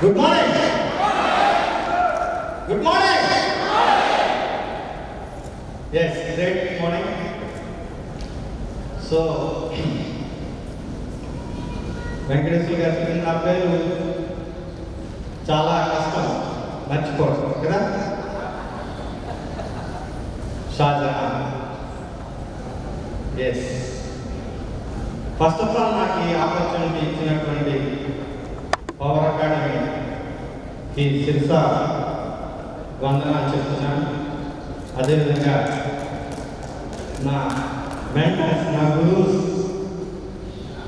Good morning. Good morning. Yes, great morning. So, Venkateswara గారి నా పేరు చాలా కష్టం మర్చిపోవడం కదా. Shahjahan. Yes, first of all నాకు ఈ ఆపర్చునిటీ ఇచ్చినటువంటి పవర్ అకాడమీకి శిరస వందనాలు చెప్తున్నాను. అదేవిధంగా నా మెంటర్స్, నా గురువుస్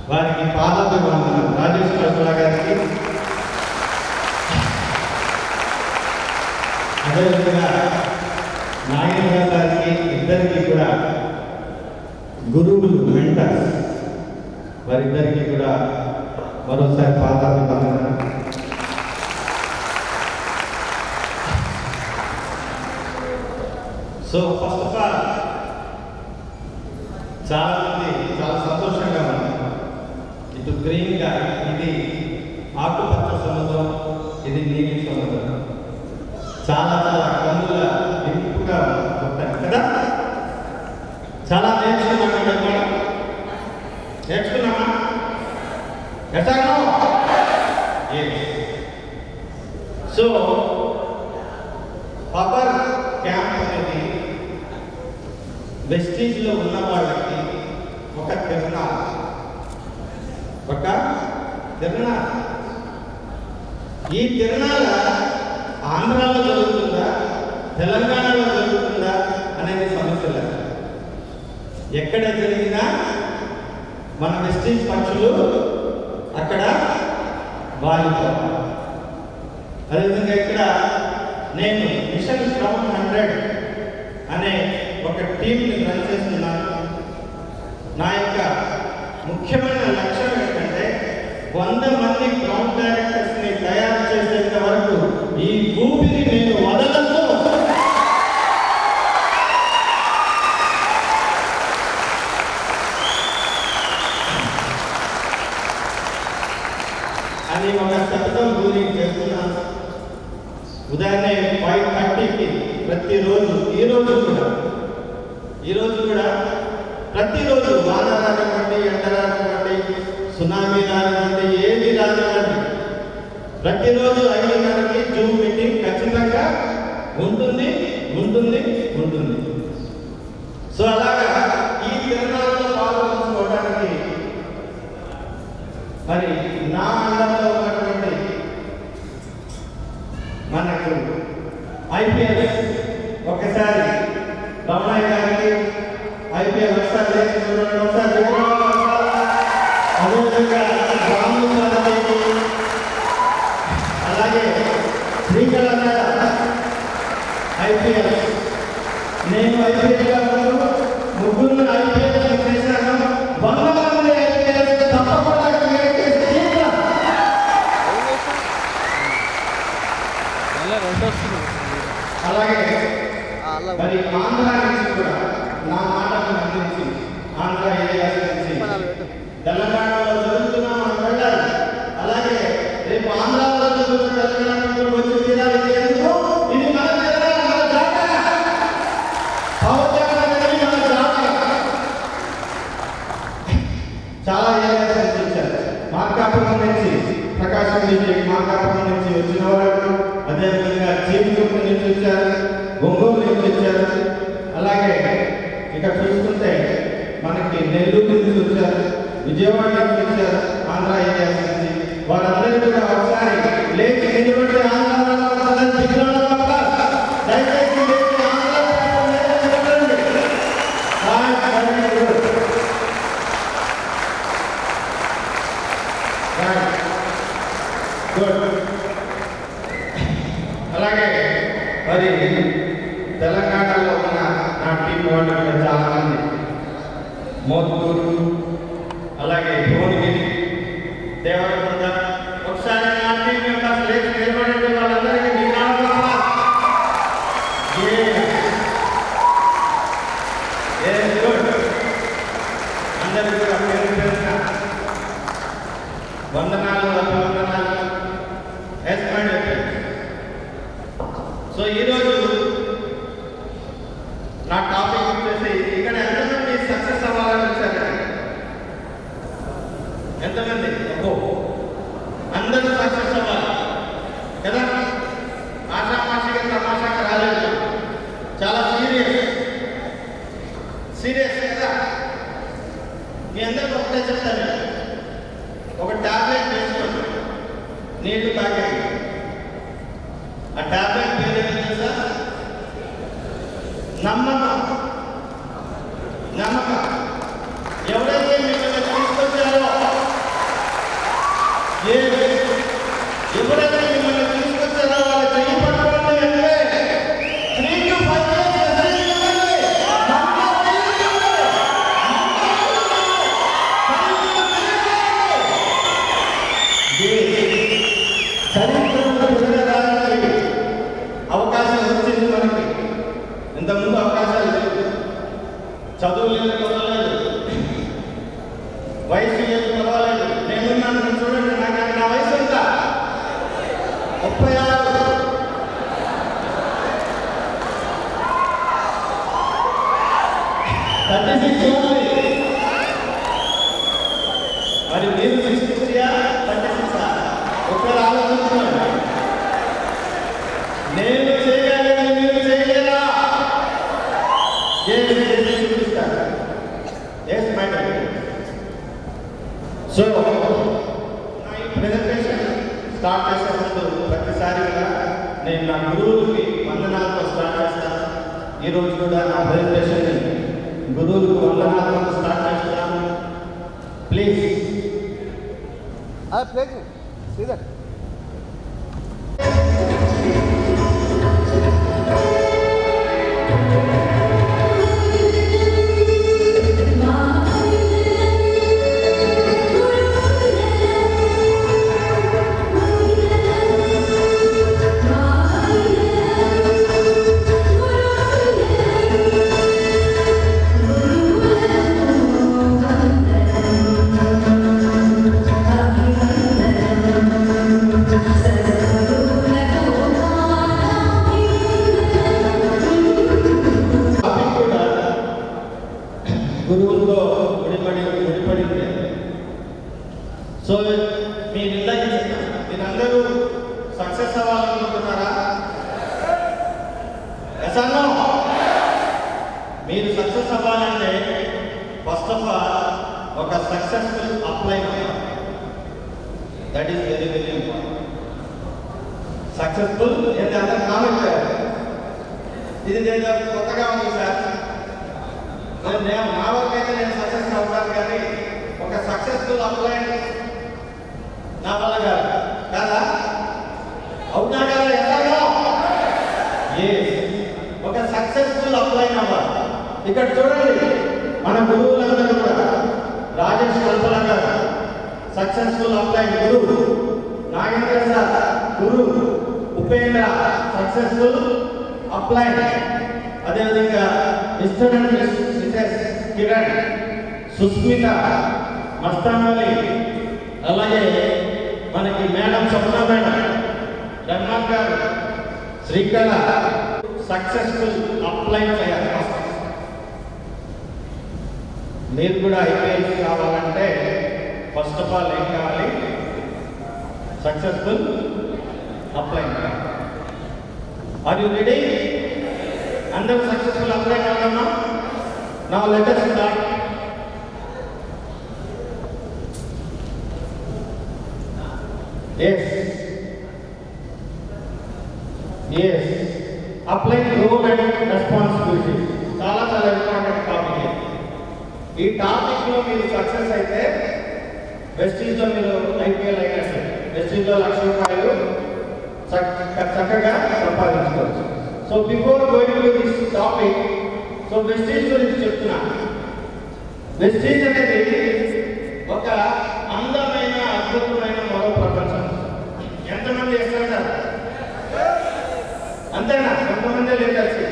వారికి పాదాభివందనాలు. రాజేష్ కల్పల గారికి, అదేవిధంగా నాగేంద్ర గారికి, ఇద్దరికి కూడా గురువులు, మెంటర్స్, వారిద్దరికి కూడా మరోసారి పాదాభివందనాలు. సో ఫస్ట్ ఆఫ్ ఆల్ చాలా మంది చాలా సంతోషంగా ఉన్నారు. ఇటు గ్రీన్గా, ఇది ఆకుపచ్చ సముద్రం, ఇది నీలి సముద్రం, చాలా చాలా కన్నుల ఇంపుగా ఉంటాయి కదా. చాలా నేర్చుకున్నామా ఎట్లాగో. సో పవర్ క్యాంప్ అనేది వెస్టీజ్లో ఉన్న వాళ్ళకి ఒక తిరునాళ. ఈ తిరునాళ ఆంధ్రాలో జరుగుతుందా, తెలంగాణలో జరుగుతుందా అనేది సమస్య లేదు. ఎక్కడ జరిగినా మన వెస్టీజ్ పక్షులు అక్కడ వాలిపోవాలి. అదేవిధంగా ఇక్కడ నేను మిషన్ గ్రౌండ్ 100 అనే ఒక టీంని రన్ చేస్తున్నాను. నా యొక్క ముఖ్యమైన లక్ష్యం ఏంటంటే 100 మంది గ్రౌండ్ డైరెక్టర్స్ని తయారు చేసేంత వరకు ఈ ఊపిరి నేను వదలదు అని ఒక శబ్దం గురించి చెప్తున్నాను. ఉదయాన్నే 5:30కి ప్రతిరోజు, ఈరోజు కూడా ప్రతిరోజు వాన రానివ్వండి, ఎండ రానివ్వండి, సునామీ రానివ్వండి, ఏది రానివ్వండి, ప్రతిరోజు 5:30కి జూమ్ మీటింగ్ ఖచ్చితంగా ఉంటుంది. సో అలాగా ఈ తిరునాళ్ళలో పాల్గొనడానికి మరి నా అండర్లో ఉన్నటువంటి మనకు ఐపీఎస్ ఒకసారి రమణయ్య గారికి ఐపీఎల్ ఒకసారి లేచి చూడండి, ఒకసారి అదేవిధంగా రాము గారికి, అలాగే శ్రీకళ ఐపీఎల్, నేను ఐపీఎల్ ముగ్గురు ఐపీఎల్ చేశాను. 100 మంది ఐపీఎల్ తప్పకుండా అలాగే మరి ఆంధ్ర నుంచి కూడా నా మాటను అందించి, ఆంధ్ర ఏరియాస్ నుంచి తెలంగాణలో జరుగుతున్నా మనం వెళ్ళాలి. అలాగే రేపు ఆంధ్రాలో జరుగుతున్న తెలంగాణలో వచ్చి తీరాలి. ఎందుకు? ఇది మన తెలంగాణ, మన జాతర, మన జాతర. చాలా ఏరియాస్ నుంచి వచ్చారు. మార్కాపురం నుంచి, ప్రకాశం నుంచి, మార్కాపురం నుంచి వచ్చిన వాళ్ళు, అదేవిధంగా చీపురు నుంచి వచ్చారు, ఒంగోలు నుంచి వచ్చారు, అలాగే ఇక్కడ చూసుకుంటే మనకి నెల్లూరు నుంచి వచ్చారు, విజయవాడ నుంచి వచ్చారు, ఆంధ్ర ఏరియా నుంచి. వారందరూ కూడా ఒకసారి లేచి నిలబడి అలాగే మరి తెలంగాణలో ఉన్న నా టీం వాళ్ళు కూడా చాలా మంది, మోత్తూరు, అలాగే భువనగిరి, దేవరకొండ, ఒకసారి నా టీం మెంబర్స్ లేచి నిలబడండి. వాళ్ళందరికీ అందరికీ కూడా పేరు వందనాలు, అభివందనాలు. చెప్తాను. ఒక టాబ్లెట్ వేసుకోండి, నీళ్లు తాగండి. ఆ టాబ్లెట్ పేరు ఏంటి తెలుసా? నమ్మకం. నమ్మకం. ఎవరైతే మిమ్మల్ని తీసుకొచ్చారో, ఎవరైతే మిమ్మల్ని తీసుకొచ్చారో వాళ్ళ చెయ్యి పట్టుకోండి. అంటే 3 to 5 చరిత్రలో తిరగడానికి అవకాశం వచ్చింది మనకి. ఇంతకుముందు అవకాశాలు లేవు. చదువు లేదు, పర్వాలేదు. వయసు లేదు, పర్వాలేదు. నేనున్నాను, నేను చూడండి. నా వయసు ఎంత? 36. మరి మీరు 63 36 ఒకరు ఆలోచించుకోండి. నేను చేయగలను, మీరు చేయలేరా? చూపిస్తాను. సో నా ఈ ప్రెజెంటేషన్ స్టార్ట్ చేసే ముందు ప్రతిసారి కూడా నేను నా గురువులకి వందనాలతో స్టార్ట్ చేస్తాను. ఈరోజు కూడా నా ప్రెజెంటేషన్ గురువులకు వందనాలతో స్టార్ట్ చేస్తాను. ప్లీజ్ శ్రీధర్ గురువులతో ముడిపడింది. సో మీరు ఇందాక మీరందరూ సక్సెస్ అవ్వాలనుకుంటున్నారా? ఎసన్నో మీరు సక్సెస్ అవ్వాలంటే ఫస్ట్ ఆఫ్ ఆల్ ఒక సక్సెస్ఫుల్ అప్లై అవ్వాలి. That is very very important. Successful ఏంటంటే కామెంట్ ఇది కొత్తగా ఉంది సార్. నా వరకు అయితే నేను సక్సెస్ అవుతాను, కానీ ఒక సక్సెస్ఫుల్ అప్లై నా వల్ల కాదు కదా? అవునా కదా? ఎలాగో ఒక సక్సెస్ఫుల్ అప్లై అవ్వాలి. ఇక్కడ చూడండి, మన గురువులందరూ కూడా రాజేష్ కల్పన గారు సక్సెస్ఫుల్ అప్లై గురువు, నాగేంద్ర సార్ గురువు, ఉపేంద్ర సక్సెస్ఫుల్ అప్లై, అదేవిధంగా స్టూడెంట్ మిసెస్ కిరణ్, సుస్మిత, మస్తానలి, అలాగే మనకి మేడం స్వప్న మేడం, ధర్మాన్ గారు, శ్రీకళ సక్సెస్ఫుల్ అప్లై చేయాలి. మీరు కూడా ఐపీఎస్ కావాలంటే ఫస్ట్ ఆఫ్ ఆల్ ఏం కావాలి? Successful apply. Are you ready? అందరూ సక్సెస్ఫుల్ అప్లై కావాలన్నా? Now let us start. yes applying role and responsibilities చాలా ఇంపార్టెంట్ టాపిక్. ఈ టాపిక్ లో మీరు సక్సెస్ అయితే వెస్టీజ్ లో మీరు ఐపీఎల్ అయినట్టు, వెస్టీజ్ లో 1,00,000 రూపాయలు చక్కగా సంపాదించుకోవచ్చు. So before going to this topic, so Vestige గురించి చెప్తున్నా. వెస్టీజ్ అనేది ఒక అందమైన అద్భుతమైన మరో ప్రపంచం. ఎంతమంది ఎక్కడ అంతేనా? కొంతమంది లేదు.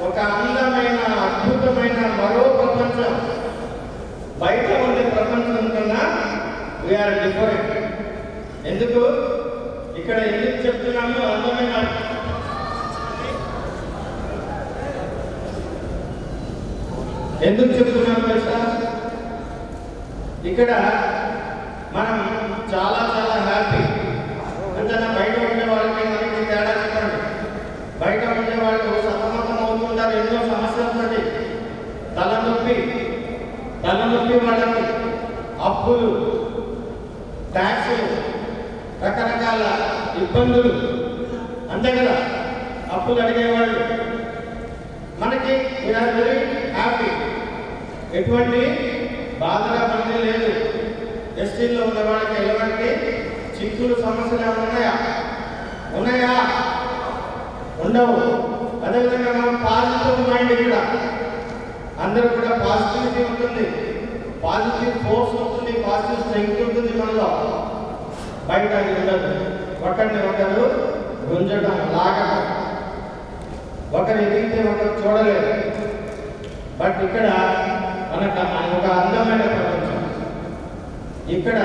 ఒక అందమైన అద్భుతమైన మరో ప్రపంచం. బయట ఉండే ప్రపంచం కన్నా వీఆర్ డిఫరెంట్. ఎందుకు ఇక్కడ ఎందుకు చెప్తున్నాము? అందమైన ఎందుకు చెప్తున్నాము తెలుసా? ఇక్కడ మనం చాలా చాలా హ్యాపీ. అంటే బయట ఉండే వాళ్ళకి మనకి తేడా చెప్పండి. బయట ఉండే వాళ్ళు సతమతం అవుతుంటారు ఎన్నో సమస్యలతోటి. తలనొప్పి వాళ్ళకి రకరకాల ఇబ్బందులు, అంతే కదా, అప్పులు అడిగేవాళ్ళు. మనకి వీఆర్ వెరీ హ్యాపీ, ఎటువంటి బాధగా పని లేదు. ఎస్టీలో ఉన్న వాళ్ళకి ఎలాంటి చిక్కులు సమస్యలు ఏమైనా ఉన్నాయా? ఉండవు. అదేవిధంగా మనం పాజిటివ్ మైండ్, ఇక్కడ అందరూ కూడా పాజిటివిటీ ఉంటుంది, పాజిటివ్ ఫోర్స్ ఉంటుంది, పాజిటివ్ స్ట్రెంగ్త్ ఉంటుంది మనలో. బయట అది ఉండదు. ఒకరిని ఒకరు గుంజడం, లాగడం, ఒకరు ఎదిగితే ఒకరు చూడలేదు. బట్ ఇక్కడ మనకు ఒక అందమైన ప్రపంచం. ఇక్కడ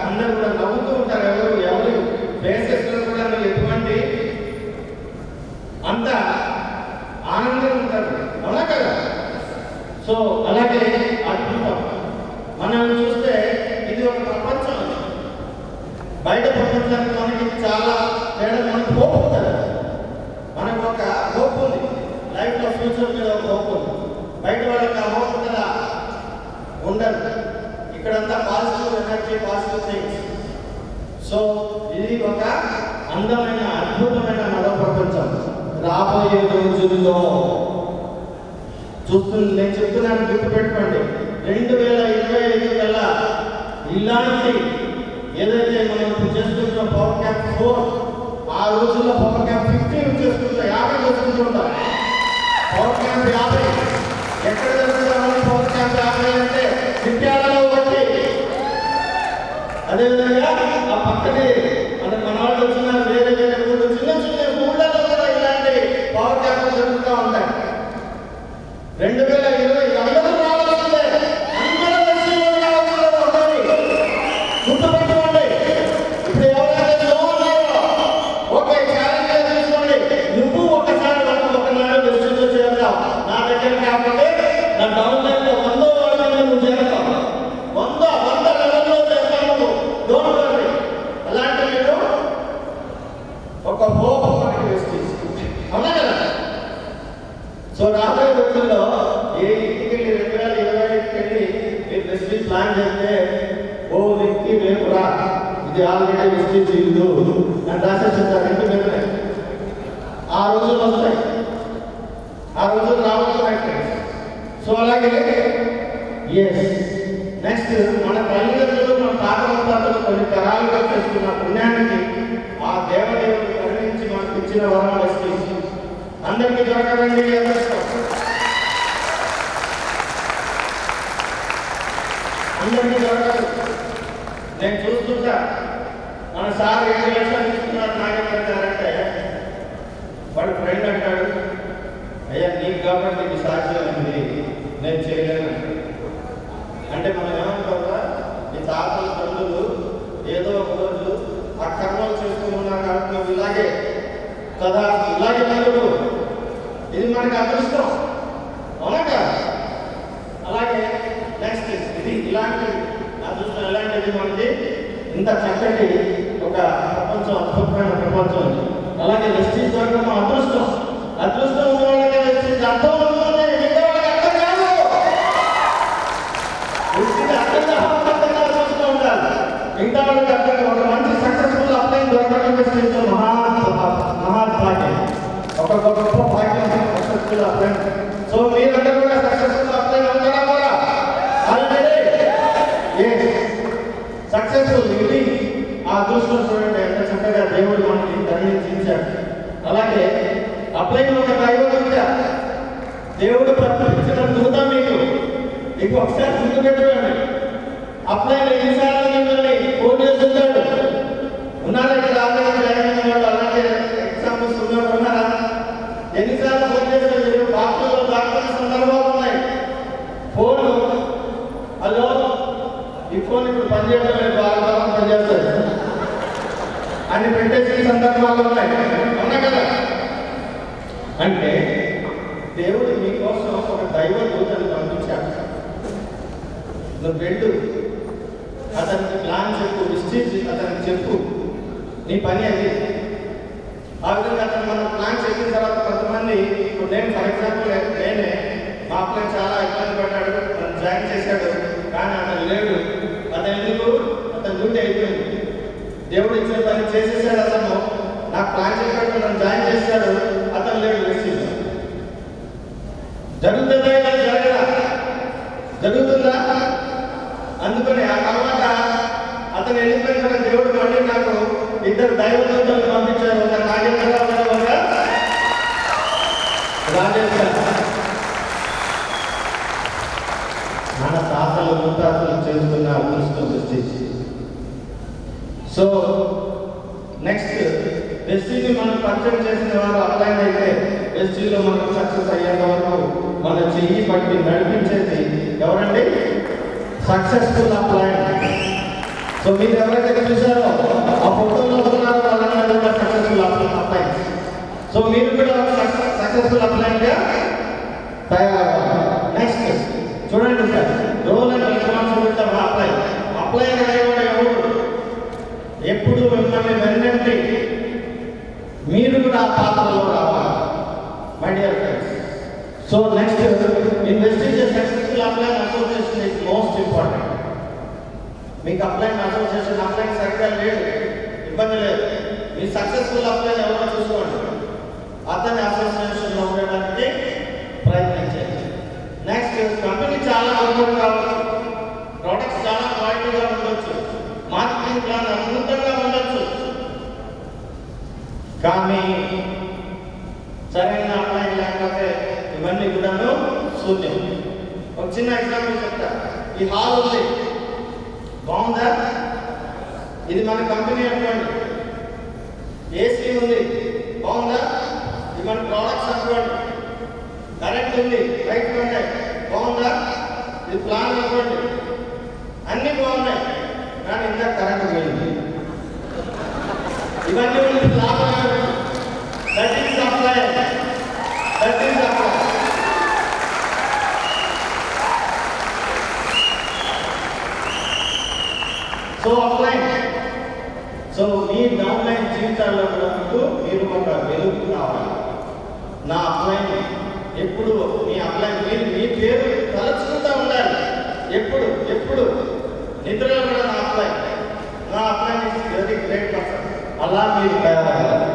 అందరూ కూడా నవ్వుతూ ఉంటారు. ఎవరు ఫేసెస్లో కూడా ఎటువంటి అంత ఆనందం ఉంటారు, అవునా కదా? సో అలాగే అద్భుతం. మనం చూస్తే ఇది ఒక ప్రపంచం. బయట ప్రపంచానికి మనకి చాలా తేడా. మనకు హోప్ ఉంటుంది, మనకు ఒక హోప్ ఉంది, లైఫ్లో ఫ్యూచర్ మీద ఒక హోప్ ఉంది. బయట వాళ్ళకి ఆ హోప్ కదా ఉండదు. ఇక్కడంతా positive energy, positive things. So ఇది ఒక అందమైన అద్భుతమైన మరో ప్రపంచం. రాబోయే రోజుల్లో చూస్తుంది, నేను చెప్తున్నాను, గుర్తుపెట్టుకోండి. 2025 కల్లా ఇలాంటి ఏదైతే మనం చేసుకుంటున్నాం పవర్ క్యాప్ 4, ఆ రోజుల్లో పవర్ క్యాప్ 15 చేసుకుంటాం, 50 చేసుకుంటుంటాం. పవర్ క్యాప్ 50 ఎక్కడ జరుగుతామని పవర్ క్యాప్ 50 అంటే విద్యాలలో ఒకటి. అదేవిధంగా ఆ పక్కనే మన వాళ్ళు వచ్చిన వేరే వేరే ఊళ్ళు, చిన్న చిన్న ఊళ్ళలో కూడా ఇలాంటి పవర్ క్యాప్ జరుగుతూ ఉంటాయి. 2020 అందరూ రావాల్సిందే, అందరూ వచ్చి ఉండాలి. గుర్తుపెట్టుకోండి. ఇప్పుడు ఎవరైతే లో ఉన్నారో ఓకే, ఛాలెంజ్ తీసుకోండి. నువ్వు ఒకసారి ఒకనాడు దృష్టిలో చేరుతావు. నా దగ్గర కాబట్టి నా డౌన్లైన్లో 100 వాళ్ళని నువ్వు చేరుతావు, 100 లెవెల్లో చేస్తావు నువ్వు. Don't worry. అలాంటి మీరు ఒక హోప్ మనకి వేస్తుంది, అవునా కదా? సో రాబోయే రోజుల్లో ఏ ఇంటికి 2025 వెళ్ళి మీరు వెస్టీజ్ ప్లాన్ చేస్తే, ఓ వ్యక్తి రేపురా, ఇది ఆల్రెడీ వెస్టీజ్ ఇల్లు అని రాసేస్తారు ఇంటి మీదనే. ఆ రోజులు వస్తాయి, ఆ రోజులు రాబోతున్నాయి. సో అలాగే నెక్స్ట్ మన తల్లిదండ్రులు, మన తాత ముత్తాతలు కొన్ని తరాలుగా చేస్తున్న పుణ్యానికి ఆ దేవదేవుడు కరుణించి మనకు ఇచ్చిన వరం వెస్టీజ్. అందరికీ దొరకదండి, అందరికీ దొరకదు. నేను చూస్తుంటా, మన సార్ 7 లక్షలు తీసుకున్నారు నాగేంద్రంటే, వాడు ఫ్రెండ్ అంటాడు, అయ్యా నీకు కాబట్టి నీకు సాధ్యమైంది, నేను చేయలేను అంటే మనం ఏమంటారా, ఈ తాతల తండ్రులు ఏదో ఒక రోజు ఆ కర్మలు చేసుకున్నారు కాబట్టి నువ్వు ఇలాగే కదా, ఇలాగే నలుగు. ఇది మనకి అదృష్టం, అవునా కదా? అలాగే నెక్స్ట్ ఇది ఇలాంటి అదృష్టం, ఎలాంటిది మనకి ఇంత చక్కటి ఒక ప్రపంచం, అద్భుతమైన ప్రపంచం. అలాగే వెస్టీజ్ దొరకడం అదృష్టం. అదృష్టం ఉన్న వాళ్ళకి వెస్టీజ్ అర్థం అవుతుంది, మిగతా వాళ్ళకి అర్థం కాదు. వెస్టీజ్ అర్థంగా చూస్తూ ఉండాలి, మిగతా వాళ్ళకి అర్థం. ఒక మంచి సక్సెస్ఫుల్ అప్లై దొరకడం వెస్టీజ్ మహాభాగ్యం, ఒక గొప్ప భాగ్యం సక్సెస్ఫుల్ అప్లై. సో మీరందరూ కూడా సక్సెస్ఫుల్ అప్లై అవుతారా కూడా? సక్సెస్ఫుల్. ఇది ఆ అదృష్టం చూడండి, ఎంత చక్కగా దేవుడు మనకి కరుణించాడు. అలాగే అప్లై ఒక దైవం, దేవుడు ప్రకటించిన దూత మీకు ఒకసారి గుర్తు పెట్టుకోండి. అప్లై ఎన్నిసార్లు మిమ్మల్ని ఫోన్ చేస్తుంటాడు. ఉన్నారా ఇక్కడ ఆల్రెడీ జాయిన్ అయిన వాళ్ళు? అలాంటి ఎగ్జాంపుల్స్ ఉన్నారా? ఎన్నిసార్లు ఫోన్ చేస్తారు? మీరు బాత్రూంలో దాక్కున్న సందర్భాలు ఉన్నాయి. ఫోన్, హలో, ఈ ఫోన్ ఇప్పుడు పనిచేయడం లేదు, బాగా పనిచేస్తుంది అని పెట్టేసిన సందర్భాలు ఉన్నాయి, అవునా కదా? అంటే దేవుడు మీకోసం ఒక దైవ దూతని పంపించాడు. నువ్వు వెళ్ళు, అతనికి ప్లాన్ చెప్పు, విస్తీజ్ అతనికి చెప్పు, నీ పని అది. ఆ విధంగా అతను మనం ప్లాన్ చెప్పిన తర్వాత కొంతమంది, ఇప్పుడు నేను ఫర్ ఎగ్జాంపుల్ నేనే, మా అప్లై చాలా ఇబ్బంది పడ్డాడు, నన్ను జాయిన్ చేశాడు, కానీ అతను లేడు. అతను ఎందుకు? అతను డ్యూటీ అయిపోయింది. దేవుడు ఇచ్చిన పని చేసేసాడు. అతను నాకు ప్లాన్ చెప్పాడు, నన్ను జాయిన్ చేశాడు. అతను లేడు వేసింది. జరుగుతుందా ఇలా జరగదా? జరుగుతుందా? అందుకని ఆ తర్వాత అతను వెళ్ళిపోయిన తర్వాత దేవుడు మళ్ళీ నాకు ఇద్దరు దైవదూతలను పంపించారు. ఒక నాగేశ్వరరావు గారు, ఒక రాజేశ్వర. మన తాతలు ముత్తాతలు చేసుకున్న అదృష్టం సృష్టించి. సో నెక్స్ట్ ఎస్సీని మనం పరిచయం చేసిన వారు అప్లైన్ అయితే ఎస్సీలో మనం సక్సెస్ అయ్యేంత వరకు మన చెయ్యి పట్టి నడిపించేది ఎవరండి? Successful upline. సో మీరు ఎవరైతే చూసారో ఆ ఫోటోలో ఉన్నారో వాళ్ళందరూ సక్సెస్ఫుల్ అప్లైన్. సో మీరు కూడా సక్సెస్ఫుల్ అప్లైన్ గా తయారవ్వాలి. నెక్స్ట్ చూడండి sir, role and responsibility of అప్లైన్. అప్లైన్ అనేవాడు ఎవరు? ఎప్పుడు మిమ్మల్ని వెన్నంటి మీరు కూడా ఆ పాత్రలో రావాలి. My dear friends, so next investing successful upline association is most important. మీకు అప్లైన్ అసోసియేషన్ అప్లైన్ సరిగ్గా లేదు, ఇబ్బంది లేదు. మీ సక్సెస్ఫుల్ అప్లైన్ ఎవరో చూసుకోండి, అతని అసోసియేషన్లో ఉండడానికి ప్రయత్నించండి. నెక్స్ట్ కంపెనీ చాలా అనుభవం కావచ్చు, ప్రొడక్ట్స్ చాలా క్వాలిటీగా ఉండొచ్చు, మార్కెటింగ్ ప్లాన్ అద్భుతంగా ఉండొచ్చు, కానీ సరైన అప్లైన్ లేకపోతే ఇవన్నీ కూడాను శూన్యం. ఒక చిన్న ఎగ్జాంపుల్ చెప్తా. ఈ హాల్ ఉంది, బాగుందా? ఇది మన కంపెనీ అనుకోండి. ఏసీ ఉంది, బాగుందా? ఇది మన ప్రోడక్ట్స్ అనుకోండి. కరెంట్ ఉంది, లైట్ ఉన్నాయి, బాగుందా? ఇది ప్లాన్ అనుకోండి. అన్ని బాగున్నాయి, కానీ ఇంకా కరెంట్ పోయింది. ఇవన్నీ ఉంది లాభం. That is apply. That is apply. So upline. So me downline జీవితాల్లో మీరు ఒక వెలుగు కావాలి. నా అప్లైన్ ఎప్పుడు మీ అప్లైన్ మీ పేరు తలుచుకుంటూ ఉండాలి. ఎప్పుడు ఎప్పుడు నిద్రలో కూడా నా upline is very great person. అలా మీరు తయారవ్వాలి.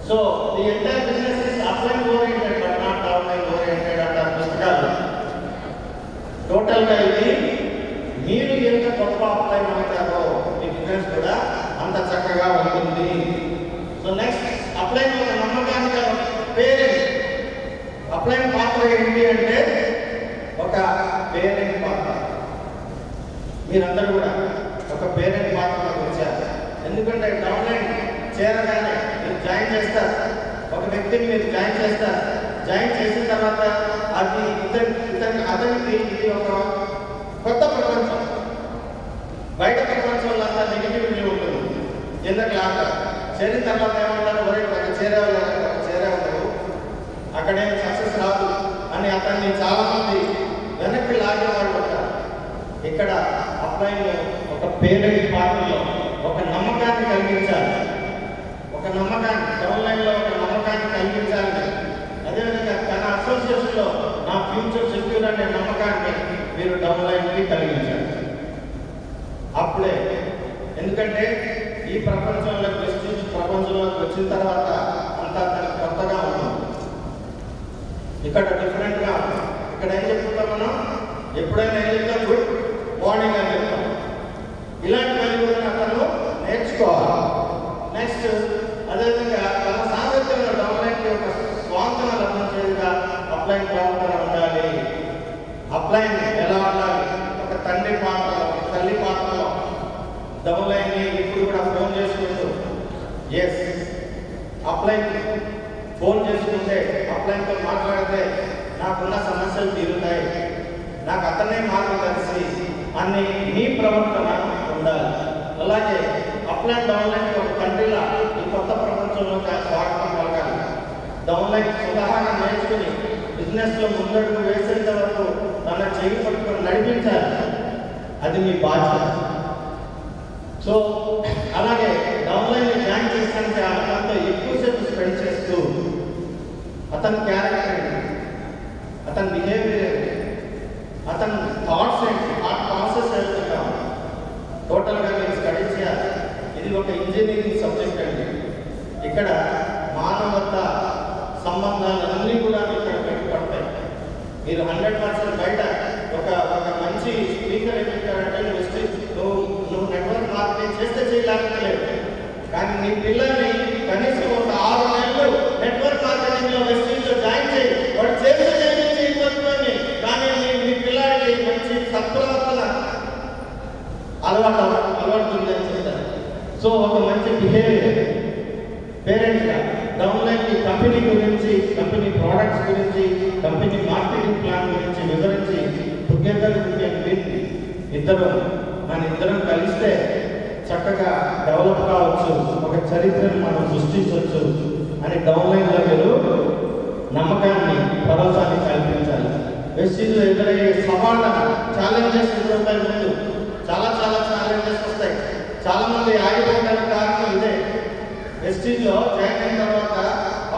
So the entire business is upline oriented but not downline oriented అంటారు పుస్తకాలు. టోటల్గా ఇది మీరు ఎంత గొప్ప అప్లైన్ అవుతారో మీ బిజినెస్ కూడా అంత చక్కగా ఉంటుంది. సో నెక్స్ట్ అప్లైన్ ఒక నమ్మకానికి పేరెంట్. అప్లైన్ పాత్ర ఏంటి అంటే ఒక పేరెంట్ పాత్ర. మీరందరూ కూడా ఒక పేరెంట్ పాత్రలోకి వచ్చారు. ఎందుకంటే డౌన్లైన్ చేరగానే మీరు జాయిన్ చేస్తారు, ఒక వ్యక్తిని మీరు జాయిన్ చేస్తారు. జాయిన్ చేసిన తర్వాత అది అతనికి ఇది ఒక కొత్త ప్రపంచం. బయట ప్రపంచంలో అంతా నెగిటివిటీ ఉంటుంది. ఎందుకు లాగా చేరిన తర్వాత ఏమంటారు, ఒరే చేరేవాళ్ళు అక్కడేం సక్సెస్ రాదు అని అతన్ని చాలామంది వెనక్కి లాగే వాళ్ళు ఉంటారు. ఇక్కడ అప్లైన్ ఒక పేరెంట్ పాత్రలో ఒక నమ్మకాన్ని కలిగించాలి. ఒక నమ్మకాన్ని డౌన్లైన్లో ఒక నమ్మకాన్ని కలిగించాలి. అదేవిధంగా తన అసోసియేషన్లో నా ఫ్యూచర్ సెక్యూర్ అనే నమ్మకాన్ని మీరు డౌన్లైన్కి కలిగించాలి. అప్పుడే, ఎందుకంటే ఈ ప్రపంచంలో ప్రెస్టీజ్ ప్రపంచంలోకి వచ్చిన తర్వాత అంతా తనకు కొత్తగా ఉంటుంది. ఇక్కడ డిఫరెంట్గా ఇక్కడ ఏం చెప్తాం మనం? ఎప్పుడైనా ఏం చెప్తాం? గుడ్ మార్నింగ్ అని చెప్తాం. ఇలాంటివన్నీ కూడా అతను నేర్చుకోవాలి. నెక్స్ట్ అదేవిధంగా తన సామర్థ్యంలో డౌన్లైన్కి ఒక స్వాంతన లభించేదిగా అప్లైన్ ప్రవర్తన ఉండాలి. అప్లైన్ ఎలా ఉండాలి? ఒక తండ్రి పాత్రలో, ఒక తల్లి పాత్రలో డౌన్లైన్ని ఇప్పుడు కూడా ఫోన్ చేసుకుంటూ ఎస్ అప్లైన్ ఫోన్ చేసుకుంటే అప్లైన్తో మాట్లాడితే నాకున్న సమస్యలు తీరుతాయి, నాకు అతనే మార్గదర్శి అని మీ ప్రవర్తన ఉండాలి. అలాగే అప్లైన్ డౌన్లైన్కి ఒక తండ్రిలా ఈ కొత్త ప్రపంచంలో స్వాగతం పలకాలి. డౌన్లైన్ స్వతహాగా నేర్చుకుని బిజినెస్లో ముందడుగు వేసేంత వరకు తన చెయ్యి పట్టుకొని నడిపించాలి. అది మీ బాధ్యత. సో అలాగే డౌన్లైన్ జాయిన్ చేసినంటే అతనితో ఎక్కువసేపు స్పెండ్ చేస్తూ అతని క్యారెక్టర్ ఏంటి, అతని బిహేవియర్ ఏంటి, అతని థాట్స్ ఏంటి, థాట్ ప్రాసెస్ వెళ్తున్నాం టోటల్గా మీరు స్టడీ చేయాలి. ఒక ఇంజనీరింగ్ సబ్జెక్ట్ అండి. ఇక్కడ మానవత సంబంధాలన్నీ కూడా ఇక్కడ బయటపడతాయి. మీరు 100% బయట ఒక మంచి స్పీకర్ ఎదుగుతారంటే నువ్వు నెట్వర్క్ మార్కెటింగ్ చేస్తే చేయలేకపోలేదు. కానీ నీ పిల్లల్ని కనీసం ఒక 6 నెలలు నెట్వర్క్ మార్కెటింగ్లో వెస్టీజ్లో జాయిన్ చేయి. వాడు చేయకపోతే కానీ మీ పిల్లలకి మంచి సత్ప్రవర్తన అలవాటుంది అని చెప్తారు. సో ఒక మంచి బిహేవియర్ పేరెంట్గా డౌన్లైన్ కంపెనీ గురించి, కంపెనీ ప్రోడక్ట్స్ గురించి, కంపెనీ మార్కెటింగ్ ప్లాన్ గురించి వివరించి టుగెదర్ మన ఇద్దరం కలిస్తే చక్కగా డెవలప్ కావచ్చు, ఒక చరిత్రను మనం సృష్టించవచ్చు అని డౌన్లైన్లో మీరు నమ్మకాన్ని, భరోసాన్ని కల్పించాలి. వెస్టీజ్లో ఎదురయ్యే ఛాలెంజెస్ ఎదురవుతాయి. ముందు చాలా ఛాలెంజెస్ వస్తాయి. చాలామంది ఆగిపోవడానికి కారణం ఇదే. వెస్టీజ్లో జాయిన్ అయిన తర్వాత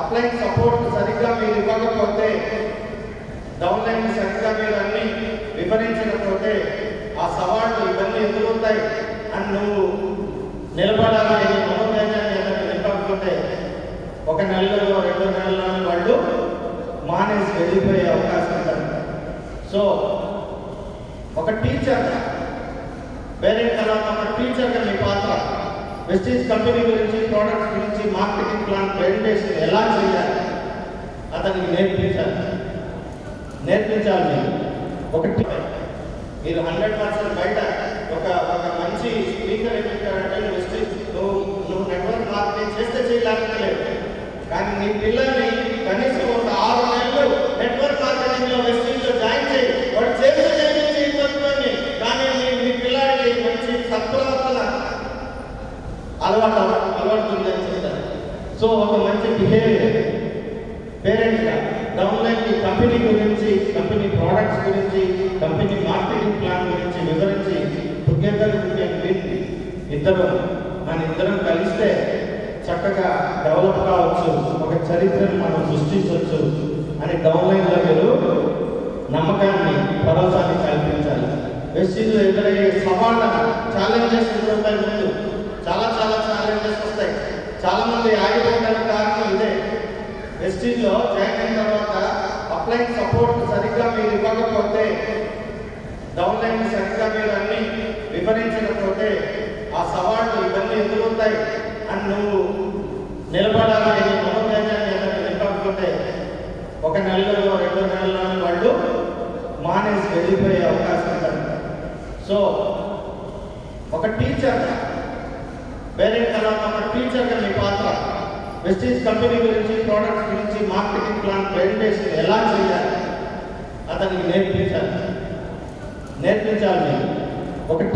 అప్లైన్ సపోర్ట్ సరిగ్గా మీరు ఇవ్వకపోతే, డౌన్లైన్ సరిగ్గా మీరు అన్ని వివరించకపోతే ఆ సవాళ్ళు ఇవన్నీ ఎదురవుతాయి అని నువ్వు నిలబడాలని మనోధైర్యాన్ని నింపకపోతే 1 నెలలో 2 నెలల్లో వాళ్ళు మానేసి వెళ్ళిపోయే అవకాశం ఉంటుంది. సో ఒక టీచర్గా, పేరెంట్ తర్వాత ఒక టీచర్గా మీ పాత్ర వెస్టీజ్ కంపెనీ గురించి, ప్రోడక్ట్స్ గురించి, మార్కెటింగ్ ప్లాన్ ప్రెజెంటేషన్ ఎలా చేయాలి అతనికి నేర్పించాలి. మీరు 100% బయట ఒక మంచి స్పీకర్ ఎదుగుతారంటే నువ్వు నెట్వర్క్ మార్కెటింగ్ చేస్తే చేయలేకపోలేదు. కానీ నీ పిల్లల్ని కనీసం ఒక 6 నెలలు నెట్వర్క్ మార్కెటింగ్లో వెస్టీజ్లో జాయిన్ చేయి. వాడు చేయకపోతే కానీ మీ పిల్లలకి మంచి సత్ప్రవర్తన అలవాటుంది అని చెప్తారు. సో ఒక మంచి బిహేవియర్ పేరెంట్గా డౌన్లైన్ కంపెనీ గురించి, కంపెనీ ప్రోడక్ట్స్ గురించి, కంపెనీ మార్కెటింగ్ ప్లాన్ గురించి వివరించి టుగెదర్ మన ఇద్దరం కలిస్తే చక్కగా డెవలప్ కావచ్చు, ఒక చరిత్రను మనం సృష్టించవచ్చు అని డౌన్లైన్లో మీరు నమ్మకాన్ని, భరోసాన్ని కల్పించాలి. వెస్టీజ్లో ఎదురయ్యే ఛాలెంజెస్ ఎదురవుతాయి. ముందు చాలా ఛాలెంజెస్ వస్తాయి. చాలామంది ఆగిపోవడానికి కారణం ఇదే. వెస్టీజ్లో జాయిన్ అయిన తర్వాత అప్లైన్ సపోర్ట్ సరిగ్గా మీరు ఇవ్వకపోతే, డౌన్లైన్ సరిగ్గా మీరు అన్ని వివరించకపోతే ఆ సవాళ్ళు ఇవన్నీ ఎదురవుతాయి అని నువ్వు నిలబడాలని మనోధైర్యాన్ని నింపకపోతే 1 నెలలో 2 నెలల్లో వాళ్ళు మానేసి వెళ్ళిపోయే అవకాశం ఉంటుంది. సో ఒక టీచర్గా, పేరెంట్ తర్వాత ఒక టీచర్గా మీ పాత్ర వెస్టీజ్ కంపెనీ గురించి, ప్రోడక్ట్స్ గురించి, మార్కెటింగ్ ప్లాన్ ప్రెజెంటేషన్ ఎలా చేయాలి అతనికి నేర్పించాలి. ఒక